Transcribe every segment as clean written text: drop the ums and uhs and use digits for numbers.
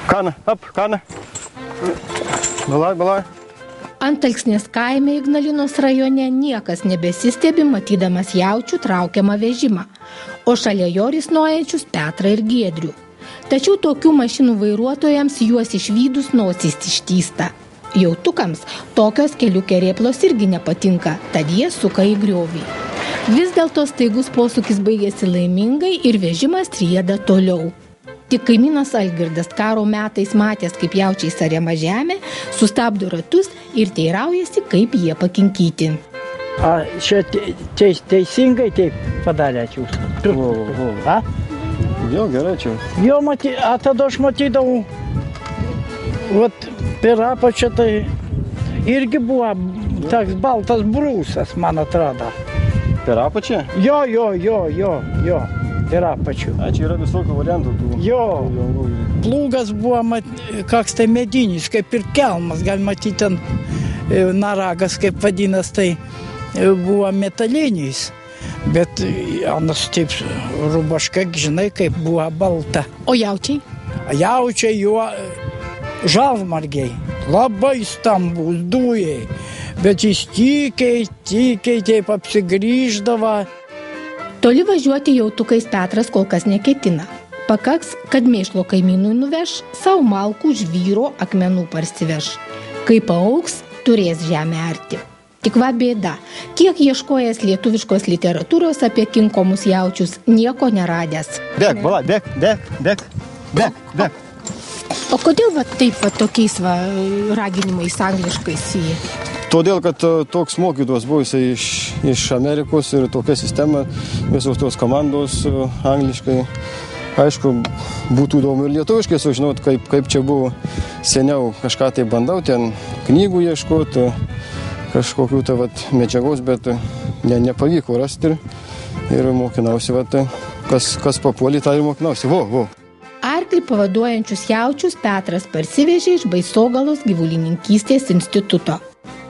Kana, kana. Balai. Antalksnės kaime Ignalinos rajone niekas nebesistebi matydamas jaučių traukiamą vežimą, o šalia jo risnojančius Petrą ir Giedrių. Tačiau tokių mašinų vairuotojams juos išvydus nosis ištįsta. Jautukams tokios kelių kerėplos irgi nepatinka, tad jie suka į griovį. Vis dėlto staigus posūkis baigėsi laimingai ir vežimas rieda toliau. Tik kaimynas Algirdas karo metais matęs, kaip jaučiai ariama žemė, sustabdo ratus ir teiraujasi, kaip jie pakinkyti. Čia teisingai taip padarėčiau. Jo, gerai čia. Jo, tada aš matydavau, per apačią tai irgi buvo toks baltas brūsas, man atrodo. Per apačią? Jo. Per apačių. Čia yra visokių variantų. Jo. Plūgas buvo koks tai medinis, kaip ir kelmas, gal matyti ten naragas, kaip vadinas, tai buvo metalinis. Bet anas taip rubaška, žinai, kaip buvo balta. O jaučiai? Jaučiai juo žalmargiai, labai stambus, dujai. Bet jis tykiai taip apsigrįždavo. Toli važiuoti jautukais Petras kol kas neketina. Pakaks, kad mėšlo kaimynui nuveš, savo malkų žvyro akmenų parsiveš. Kai paaugs, turės žemę arti. Tik va bėda, kiek ieškojęs lietuviškos literatūros apie kinkomus jaučius, nieko neradęs. Bėk. O kodėl taip tokiais raginimais angliškais į? Todėl, kad toks mokytojas buvo jisai iš Amerikos ir tokia sistema, visos tos komandos angliškai. Aišku, būtų įdomu ir lietuviškai sužinot, kaip čia buvo seniau. Kažką tai bandau, ten knygų ieškoti, kažkokių medžiagos, bet nepavyko rasti ir mokinausi, kas papuolė, tą ir mokinausi. Arklį pavaduojančius jaučius Petras parsivežė iš Baisogalos gyvulininkystės instituto.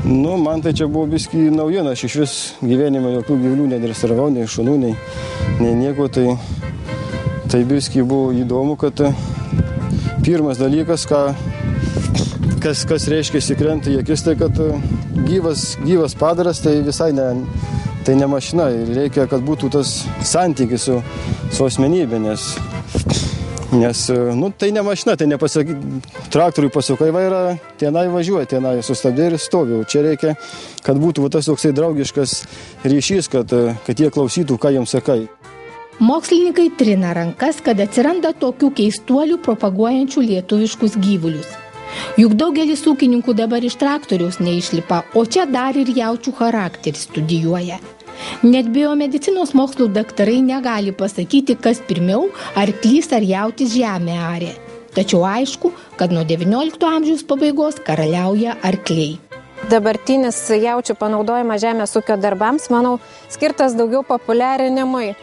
Man tai čia buvo biskį naujiena, aš iš vis gyvenime jokių gyvulių nedresavau, nei šunų, nei nieko, tai biskį buvo įdomu, kad pirmas dalykas, kas reiškia įsikrenta į akis, tai kad gyvas padaras, tai visai ne mašina ir reikia, kad būtų tas santykis su asmenybė, nes tai ne mašina, tai traktoriui pasukai vairą, tenai važiuoja, tenai sustabdė ir stovi. Čia reikia, kad būtų tas toksai draugiškas ryšys, kad jie klausytų, ką jiems sakai. Mokslininkai trina rankas, kad atsiranda tokių keistuolių propaguojančių lietuviškus gyvulius. Juk daugelis ūkininkų dabar iš traktoriaus neišlipa, o čia dar ir jaučių charakterį studijuoja. Net biomedicinos mokslų daktarai negali pasakyti, kas pirmiau, arklys ar jautis žemę arė. Tačiau aišku, kad nuo XIX amžiaus pabaigos karaliauja arkliai. Dabartinis jaučių panaudojimas žemės ūkio darbams, manau, skirtas daugiau populiarinimui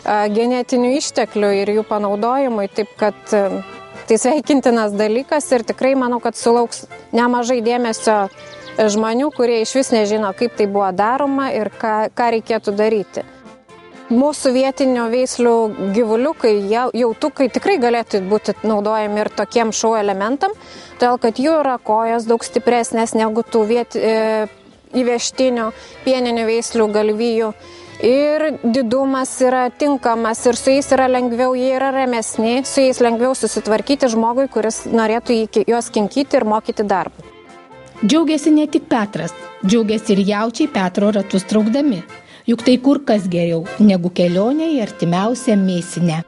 genetinių išteklių ir jų panaudojimui, taip kad tai sveikintinas dalykas ir tikrai manau, kad sulauks nemažai dėmesio žmonių, kurie iš vis nežino, kaip tai buvo daroma ir ką reikėtų daryti. Mūsų vietinio veislių gyvuliukai, jautukai tikrai galėtų būti naudojami ir tokiem šou elementam, todėl kad jų yra kojos daug stipresnės negu tų įvežtinių pieninių veislių galvijų. Ir didumas yra tinkamas ir su jais yra lengviau, jie yra ramesni, su jais lengviau susitvarkyti žmogui, kuris norėtų juos kinkyti ir mokyti darbą. Džiaugiasi ne tik Petras, džiaugiasi ir jaučiai Petro ratus traukdami. Juk tai kur kas geriau negu kelionė į artimiausią mėsinę.